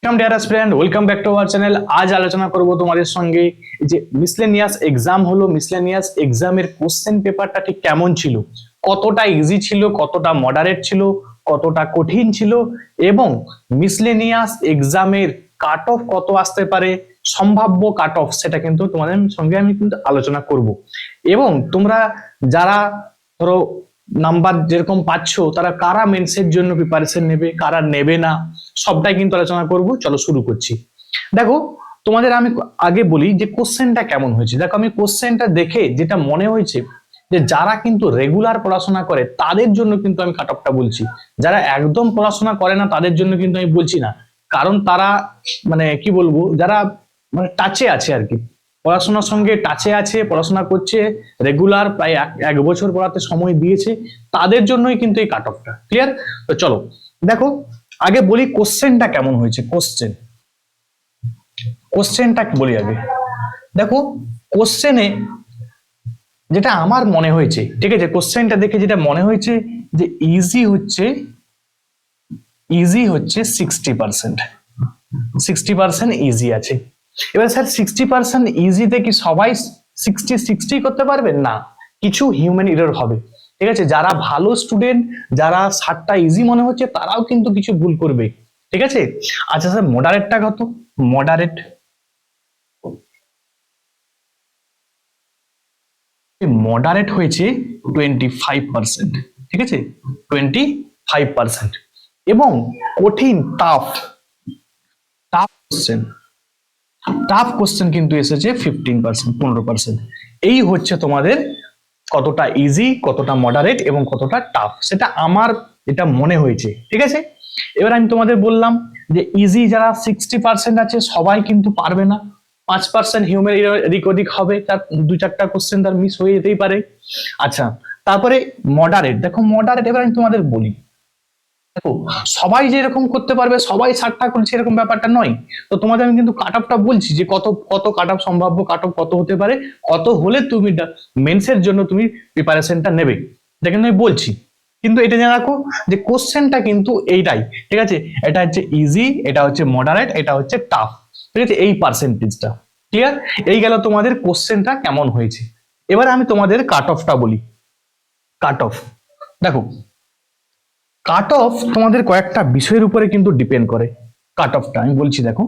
নমস্কার dear student, welcome back to our channel. আজ আলোচনা করব তোমাদের সঙ্গে যে মিসলেনিয়াস এক্সাম হলো, মিসলেনিয়াস এক্সামের কোশ্চেন পেপারটা ঠিক কেমন ছিল, কতটা ইজি ছিল, কতটা মডারেট ছিল, কতটা কঠিন ছিল, এবং মিসলেনিয়াস এক্সামের কাট অফ কত আসতে পারে, সম্ভাব্য কাট অফ, সেটা কিন্তু তোমাদের সঙ্গে আমি কিন্তু আলোচনা করব। এবং তোমরা যারা ধরো নাম্বার যেরকম পাচ্ছ, তারা কারা মেন্সের জন্য প্রিপারেশন নেবে, কারা নেবে না, সবটাই কিন্তু আলোচনা করব। চলো শুরু করছি। দেখো, তোমাদের আমি আগে বলি যে কোশ্চেনটা কেমন হয়েছে। দেখো, আমি কোশ্চেনটা দেখে যেটা মনে হয়েছে যে যারা কিন্তু রেগুলার পড়াশোনা করে তাদের জন্য কিন্তু আমি কাট অফটা বলছি, যারা একদম পড়াশোনা করে না তাদের জন্য কিন্তু আমি বলছি না। কারণ তারা মানে কি বলবো, যারা মানে টাচে আছে আর কি, পড়াশোনার সঙ্গে টাচে আছে, পড়াশোনা করছে রেগুলার, প্রায় এক বছর পড়াতে সময় দিয়েছে, তাদের জন্যই কিন্তু এই কাট অফটা। ক্লিয়ার? তো চলো দেখো, আগে বলি কোশ্চেনটা কেমন হয়েছে। কোশ্চেনটা বলি আগে। দেখো, কোশ্চেনে যেটা আমার মনে হয়েছে, ঠিক আছে, কোশ্চেনটা দেখে যেটা মনে হয়েছে যে ইজি হচ্ছে 60%। 60% ইজি আছে। এবার স্যার 60% ইজিতে কি সবাই 60 করতে পারবে? না, কিছু হিউম্যান এরর হবে। ঠিক আছে, যারা ভালো স্টুডেন্ট, যারা 60টা ইজি মনে হচ্ছে, তারাও কিন্তু কিছু ভুল করবে। ঠিক আছে। আচ্ছা স্যার, মডারেটটা কত? মডারেট হয়েছে 25%। ঠিক আছে, 25%। এবং কঠিন টাফ কোশ্চেন কিন্তু এসেছে 15%, 15%। এই হচ্ছে তোমাদের কতটা ইজি, কতটা মডারেট এবং কতটা টাফ, সেটা আমার এটা মনে হয়েছে। ঠিক আছে, এবার আমি তোমাদের বললাম যে ইজি যারা 60% আছে সবাই কিন্তু পারবে না, 5% হিউম্যান এদিক ওদিক হবে, তার 2-4টা কোশ্চেন তার মিস হয়ে যেতেই পারে। আচ্ছা, তারপরে মডারেট। দেখো মডারেট, এবার আমি তোমাদের বলি, দেখো সবাই যে এরকম করতে পারবে, সবাই 60টা করছে এরকম ব্যাপারটা নয়। তো তোমাদের আমি কিন্তু কাট অফটা বলছি যে কত কত কাট অফ, সম্ভাব্য কাট অফ কত হতে পারে, কত হলে তুমি মেন্সের জন্য তুমি প্রিপারেশনটা নেবে, এটা কিন্তু আমি বলছি। কিন্তু এটা জেনে রাখো যে কোশ্চেনটা কিন্তু এইটাই। ঠিক আছে, এটা হচ্ছে ইজি, এটা হচ্ছে মডারেট, এটা হচ্ছে টাফ। ঠিক আছে, এই পার্সেন্টেজটা ক্লিয়ার। এই গেল তোমাদের কোশ্চেনটা কেমন হয়েছে। এবার আমি তোমাদের কাট অফটা বলি। কাট অফ, দেখো কাট অফ তোমাদের কয়েকটা বিষয়ের উপরে কিন্তু ডিপেন্ড করে। কাট অফটা আমি বলছি, দেখো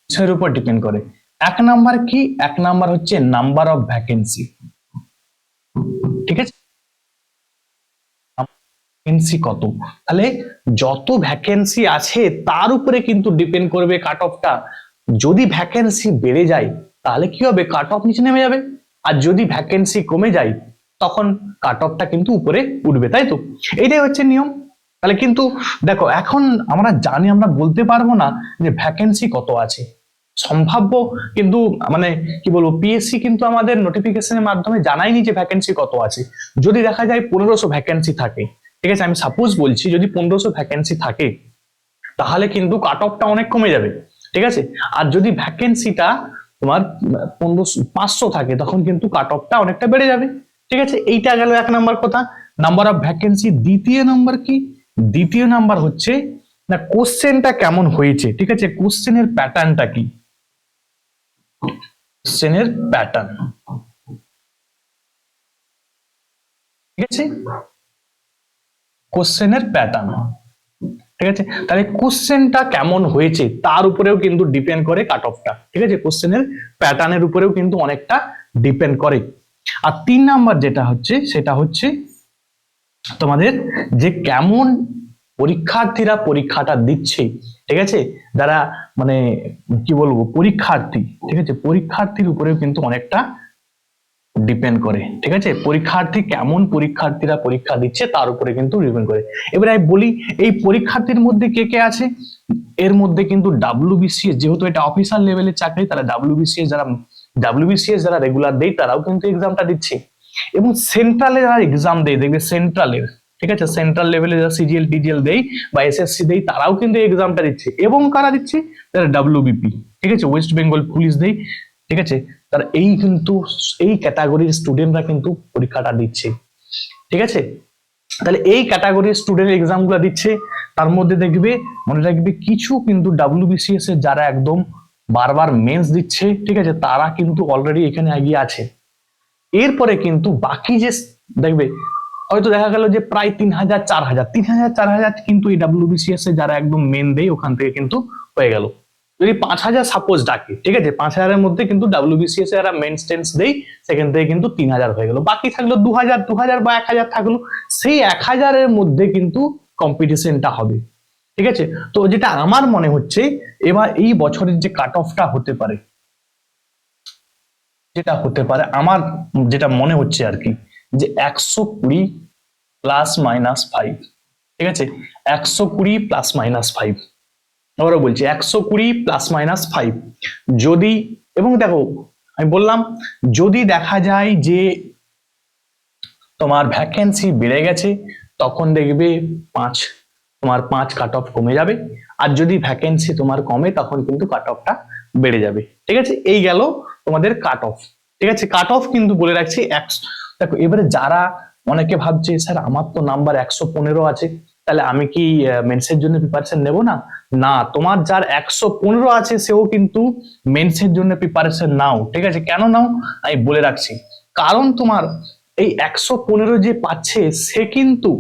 বিষয়ের উপর ডিপেন্ড করে। এক নাম্বার কি? এক নাম্বার হচ্ছে নাম্বার অফ ভ্যাকেন্সি। ঠিক আছে, ভ্যাকেন্সি কত, তাহলে যত ভ্যাকেন্সি আছে তার উপরে কিন্তু ডিপেন্ড করবে কাট অফটা। যদি ভ্যাকেন্সি বেড়ে যায় তাহলে কি হবে, কাট অফ নিচে নেমে যাবে। আর যদি ভ্যাকেন্সি কমে যায় তখন কাট অফটা কিন্তু উপরে উঠবে, তাই তো? এটাই হচ্ছে নিয়ম। তাহলে কিন্তু দেখো, এখন আমরা জানি, আমরা বলতে পারবো না যে ভ্যাকেন্সি কত আছে। সম্ভাব্য কিন্তু মানে কি বলবো, পিএসসি কিন্তু আমাদের নোটিফিকেশনের মাধ্যমে জানায়নি যে ভ্যাকেন্সি কত আছে। যদি দেখা যায় 1500 ভ্যাকেন্সি থাকে, ঠিক আছে, আমি সাপোজ বলছি, যদি 1500 ভ্যাকেন্সি থাকে তাহলে কিন্তু কাট অফটা অনেক কমে যাবে। ঠিক আছে, আর যদি ভ্যাকেন্সিটা তোমার 500 থাকে তখন কিন্তু কাট অফটা অনেকটা বেড়ে যাবে। ঠিক আছে, এইটা গেল এক নাম্বার কথা, নাম্বার অফ ভ্যাকেন্সি। দ্বিতীয় নাম্বার কি? দ্বিতীয় নাম্বার হচ্ছে না কোশ্চেনটা কেমন হয়েছে। ঠিক আছে, কোশ্চেনের প্যাটার্নটা কি, কোশ্চেনের প্যাটার্ন। ঠিক আছে, কোশ্চেনের প্যাটার্ন। ঠিক আছে, তাহলে কোশ্চেনটা কেমন হয়েছে তার উপরেও কিন্তু ডিপেন্ড করে কাট অফটা। ঠিক আছে, কোশ্চেনের প্যাটার্নের উপরেও কিন্তু অনেকটা ডিপেন্ড করে। আর 3 নাম্বার যেটা হচ্ছে সেটা হচ্ছে তোমাদের যে কেমন পরীক্ষার্থীরা পরীক্ষাটা দিচ্ছে। ঠিক আছে, যারা মানে কি বলবো পরীক্ষার্থী, ঠিক আছে, পরীক্ষার্থীর উপরেও কিন্তু অনেকটা ডিপেন্ড করে। ঠিক আছে, পরীক্ষার্থী কেমন পরীক্ষার্থীরা পরীক্ষা দিচ্ছে তার উপরে কিন্তু ডিপেন্ড করে। এবার আমি বলি, এই পরীক্ষার্থীর মধ্যে কে কে আছে। এর মধ্যে কিন্তু ডাব্লিউবিসিএস, যেহেতু এটা অফিসার লেভেলের চাকরি, তারা ডাব্লিউবিসিএস যারা রেগুলার দেয় তারাও কিন্তু এক্সামটা দিচ্ছে। এবং সেন্ট্রালে যারা এক্সাম দেয়, দেখবে সেন্ট্রালের, ঠিক আছে, সেন্ট্রাল লেভেলে যারা সিজিএল টিজিএল দেয় বা এসএসসি দেয় তারাও কিন্তু এক্সামটা দিচ্ছে। এবং কারা দিচ্ছে? যারা ডাব্লিউবিপি, ঠিক আছে, ওয়েস্ট বেঙ্গল পুলিশ দেয়। ঠিক আছে, তারা এই কিন্তু এই ক্যাটাগরির স্টুডেন্টরা কিন্তু পরীক্ষাটা দিচ্ছে। ঠিক আছে, তাহলে এই ক্যাটাগরির স্টুডেন্ট এক্সাম গুলো দিচ্ছে। তার মধ্যে দেখবে, মনে রাখবে, কিছু কিন্তু WBCS এর যারা একদম বারবার মেন্স দিচ্ছে, ঠিক আছে, তারা কিন্তু অলরেডি এখানে এগিয়ে আছে। এরপরে কিন্তু বাকি যে দেখবে হয়তো দেখা গেল যে প্রায় 3000 4000 কিন্তু এই WBCS এ যারা একদম মেন দেয় ওখান থেকে কিন্তু হয়ে গেল। যদি 5000 সাপোজ ডাকে, ঠিক আছে, 5000 এর মধ্যে কিন্তু WBCS এ যারা মেন স্টেন্স দেয় সেখান থেকে কিন্তু 3000 হয়ে গেল, বাকি থাকলো 2000 বা 1000 থাকলো। সেই 1000 এর মধ্যে কিন্তু কম্পিটিশনটা হবে, ঠিক আছে। তো যেটা আমার মনে হচ্ছে এবার এই বছরের যে কাট অফটা হতে পারে, যেটা হতে পারে আমার যেটা মনে হচ্ছে আর কি, যে 120 +-5, ঠিক আছে, 120 +-5, আবারও বলছি 120 +-5 যদি, এবং দেখো আমি বললাম যদি দেখা যায় যে তোমার ভ্যাকেন্সি বেড়ে গেছে তখন দেখবে তোমার 5 কাট অফ কমে যাবে, আর যদি ভ্যাকেন্সি তোমার কমে তখন কিন্তু কাট অফটা বেড়ে যাবে, ঠিক আছে। এই গেল তোমাদের কাট অফ, ঠিক আছে। কাট অফ কিন্তু বলে রাখছি 100। দেখো এবারে যারা অনেকে ভাবছে স্যার আমার তো নাম্বার 115 আছে, তাহলে আমি কি মেন্সের জন্য প্রিপারেশন নেব না? না, তোমার যার 115 আছে সেও কিন্তু মেন্সের জন্য প্রিপারেশন নাও, ঠিক আছে। কেন নাও আমি বলে রাখছি, কারণ তোমার এই 115 যে পাচ্ছে সে কিন্তু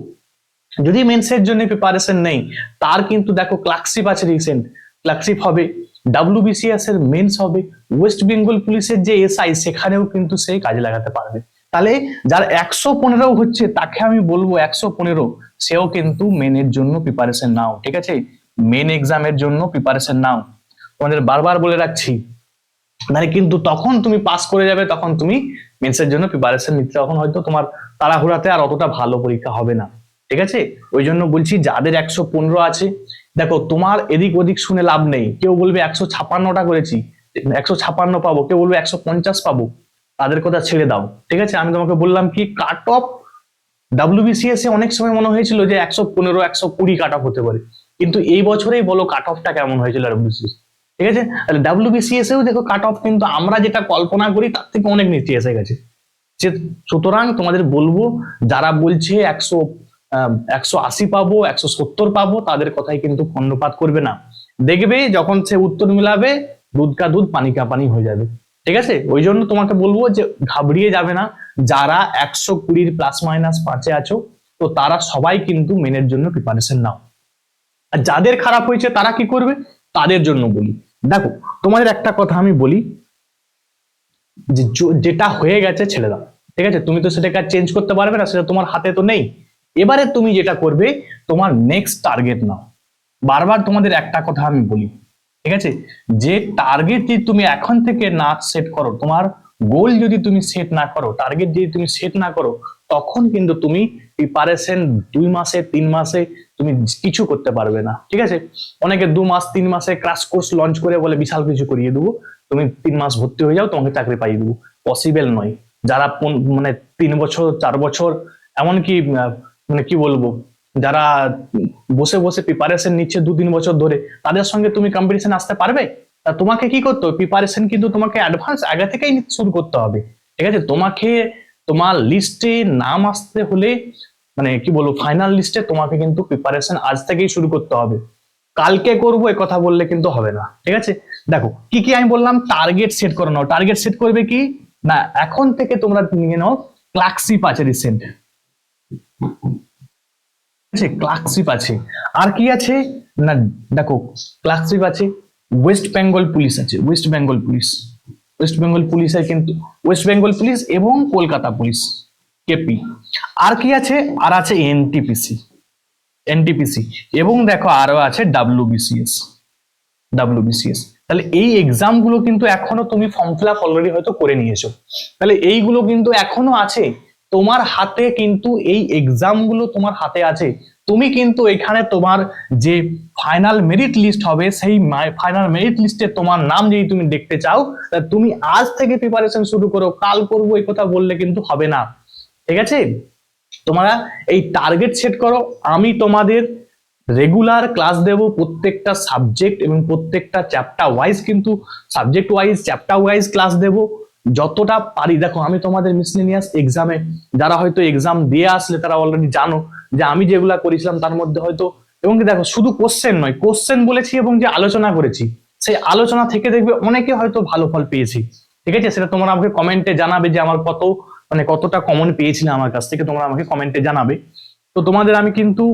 যদি মেন্সের জন্য প্রিপারেশন নেই, তার কিন্তু দেখো ক্লার্কশিপ আছে, রিসেন্ট ক্লার্কশিপ হবে, WBCS এর মেন্স হবে, ওয়েস্ট বেঙ্গল পুলিশের যে SI সেখানেও কিন্তু সে কাজে লাগাতে পারবে। তাহলে যার 115 হচ্ছে তাকে আমি বলবো 115 সেও কিন্তু মেনের জন্য প্রিপারেশন নাও, ঠিক আছে, মেন এক্সামের জন্য প্রিপারেশন নাও। তোমাদের বারবার বলে রাখছি, মানে কিন্তু তখন তুমি পাস করে যাবে, তখন তুমি মেন্সের জন্য প্রিপারেশন নিতে, তখন হয়তো তোমার তাড়াহুড়াতে আর অতটা ভালো পরীক্ষা হবে না, ঠিক আছে। ওই জন্য বলছি যাদের 115 আছে, দেখো তোমার এদিক ওদিক শুনে লাভ নেই, কেউ বলবে 156টা করেছি 156 পাবো, কেউ বলবে 150 পাবো, তাদের কথা ছেড়ে দাও, ঠিক আছে। আমি তোমাকে বললাম কি কাট অফ WBCS এ অনেক সময় মনে হয়েছিল যে 115 120 কাট অফ হতে পারে, কিন্তু এই বছরেই বলো কাট অফটা কেমন হয়েছিল WBCS, ঠিক আছে। তাহলে WBCS এও দেখো কাট অফ কিন্তু আমরা যেটা কল্পনা করি তার থেকে অনেক নিচে এসে গেছে। সুতরাং তোমাদের বলবো যারা বলছে 180 পাবো 170 পাবো তাদের কথাই কিন্তু কর্ণপাত করবে না, দেখবে যখন সে উত্তর মিলাবে দুধ কা দুধ পানি কা পানি হয়ে যাবে, ঠিক আছে। ওই জন্য তোমাকে বলবো যে ঘাবড়িয়ে যাবে না, যারা 120 +-5 আছো তো তারা সবাই কিন্তু মেনের জন্য প্রিপারেশন নাও। আর যাদের খারাপ হয়েছে তারা কি করবে তাদের জন্য বলি, দেখো তোমাদের একটা কথা আমি বলি, যে যেটা হয়ে গেছে ছেড়ে দাও, ঠিক আছে। তুমি তো সেটাকে চেঞ্জ করতে পারবে না, সেটা তোমার হাতে তো নেই। এবারে তুমি যেটা করবে তোমার নেক্সট টার্গেট নাও। বারবার তোমাদের একটা কথা আমি বলি, ঠিক আছে, যে টার্গেট যদি তুমি এখন থেকে না সেট করো, তোমার গোল যদি তুমি সেট না করো, টার্গেট যদি তুমি সেট না করো, তখন কিন্তু তুমি প্রিপারেশন 2 মাসে 3 মাসে তুমি কিছু করতে পারবে না, ঠিক আছে। অনেকে 2 মাস 3 মাসে ক্রাশ কোর্স লঞ্চ করে বলে বিশাল কিছু করিয়ে দেবো, তুমি 3 মাস ভর্তি হয়ে যাও তোমাকে চাকরি পাইয়ে দেবো, পসিবল নয়। যারা মানে 3 বছর 4 বছর এমনকি মানে কি বলবো, যারা বসে বসে প্রিপারেশন নিচ্ছে 2-3 বছর ধরে, তাদের সঙ্গে তুমি কম্পিটিশন আসতে পারবে? তা তোমাকে কি করতে হবে, প্রিপারেশন কিন্তু তোমাকে অ্যাডভান্স আগে থেকেই শুরু করতে হবে, ঠিক আছে। তোমাকে তোমার লিস্টে নাম আসতে হলে, মানে কি বলবো, ফাইনাল লিস্টে তোমাকে কিন্তু প্রিপারেশন আজ থেকেই শুরু করতে হবে, কালকে করবো এ কথা বললে কিন্তু হবে না, ঠিক আছে। দেখো কি কি আমি বললাম, টার্গেট সেট করে নাও, টার্গেট সেট করবে কি না, এখন থেকে তোমরা নিয়ে নাও ক্লার্কশিপ আছে রিসেন্ট, ক্লার্কশিপ আছে, আর কি আছে না, দেখো ক্লার্কশিপ আছে, ওয়েস্ট বেঙ্গল পুলিশ আছে, West Bengal police, West Bengal পুলিশের কিন্তু ওয়েস্ট বেঙ্গল পুলিশ এবং কলকাতা পুলিশ কেপি, আর কি আছে, আর আছে এনটিপিসি, এনটিপিসি, এবং দেখো আরো আছে WBCS, WBCS। তাহলে এই এক্সাম গুলো কিন্তু এখনো তুমি ফর্ম ফিল আপ অলরেডি হয়তো করে নিয়েছো, তাহলে এইগুলো কিন্তু এখনো আছে তোমার হাতে, কিন্তু এই এক্সাম গুলো তোমার হাতে আছে, তুমি কিন্তু এখানে তোমার যে ফাইনাল মেরিট লিস্ট হবে সেই ফাইনাল মেরিট লিস্টে তোমার নাম যদি তুমি দেখতে চাও, তুমি আজ থেকে প্রিপারেশন শুরু করো, কাল করবো এই কথা বললে কিন্তু হবে না, ঠিক আছে। তোমরা এই টার্গেট সেট করো, আমি তোমাদের রেগুলার ক্লাস দেব প্রত্যেকটা সাবজেক্ট এবং প্রত্যেকটা চ্যাপ্টার ওয়াইজ, কিন্তু subject wise chapter wise class দেব যতটা পারি। দেখো আমি তোমাদের মিসলেনিয়াস এক্সামে, যারা হয়তো এক্সাম দিয়ে আসলে তারা অলরেডি জানো যে আমি যেগুলা করেছিলাম তার মধ্যে হয়তো এবং কি দেখো শুধু কোশ্চেন নয়, কোশ্চেন বলেছি এবং যে আলোচনা করেছি সেই আলোচনা থেকে দেখবে অনেকে হয়তো ভালো ফল পেয়েছি। ঠিক আছে, সেটা তোমরা আমাকে কমেন্টে জানাবে যে আমার কতটা কমন পেয়েছিলে আমার কাছ থেকে, তোমরা আমাকে কমেন্টে জানাবে। তো তোমাদের আমি কিন্তু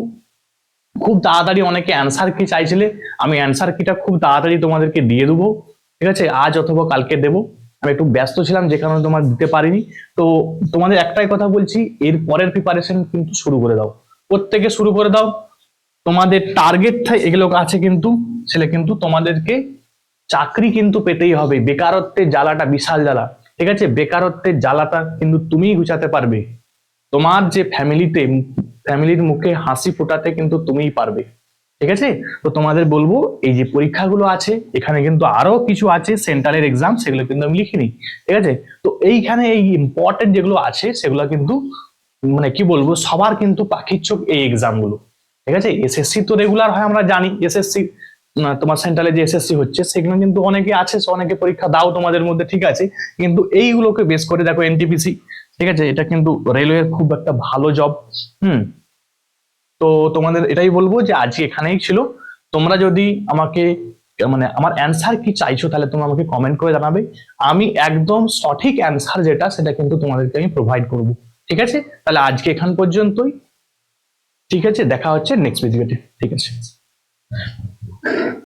খুব তাড়াতাড়ি, অনেকে অ্যান্সার কি চাইছিলে, আমি অ্যান্সার কিটা খুব তাড়াতাড়ি তোমাদেরকে দিয়ে দেবো। ঠিক আছে, আজ অথবা কালকে দেবো। আমি একটু ব্যস্ত ছিলাম যে কারণে তোমার দিতে পারিনি। তো তোমাদের একটাই কথা বলছি, এর পরের প্রিপারেশন কিন্তু শুরু করে দাও, প্রত্যেকে শুরু করে দাও। তোমাদের টার্গেট এগুলো আছে কিন্তু, সেটা কিন্তু তোমাদেরকে চাকরি কিন্তু পেতেই হবে। বেকারত্বের জ্বালাটা বিশাল জ্বালা। ঠিক আছে, বেকারত্বের জ্বালাটা কিন্তু তুমিই গুছাতে পারবে। তোমার যে ফ্যামিলির মুখে হাসি ফোটাতে কিন্তু তুমিই পারবে। ঠিক আছে, তো তোমাদের বলবো এই যে পরীক্ষাগুলো আছে, এখানে কিন্তু আরো কিছু আছে সেন্ট্রালের এক্সাম, সেগুলো কিন্তু আমি লিখিনি। ঠিক আছে, তো এইখানে এই ইম্পর্টেন্ট যেগুলো আছে সেগুলো কিন্তু মানে কি বলবো, সবার কিন্তু পাখির চোখ এই এক্সাম গুলো। ঠিক আছে, এসএসসি তো রেগুলার হয়, আমরা জানি এসএসসি তোমার সেন্ট্রালে যে এসএসসি হচ্ছে সেগুলো কিন্তু অনেকে আছে, অনেকে পরীক্ষা দাও তোমাদের মধ্যে। ঠিক আছে, কিন্তু এইগুলোকে বেস করে দেখো এনটিপিসি, ঠিক আছে, এটা কিন্তু রেলওয়ের খুব একটা ভালো জব। হুম, তো তোমাদের এটাই বলবো যে আজকে এখানেই ছিল। তোমরা যদি আমাকে মানে আমার অ্যান্সার কি চাইছো তাহলে তোমরা আমাকে কমেন্ট করে জানাবে। আমি একদম সঠিক অ্যান্সার যেটা সেটা কিন্তু তোমাদেরকে আমি প্রোভাইড করব। ঠিক আছে, তাহলে আজকে এখান পর্যন্তই। ঠিক আছে, দেখা হচ্ছে নেক্সট ভিডিওতে। ঠিক আছে।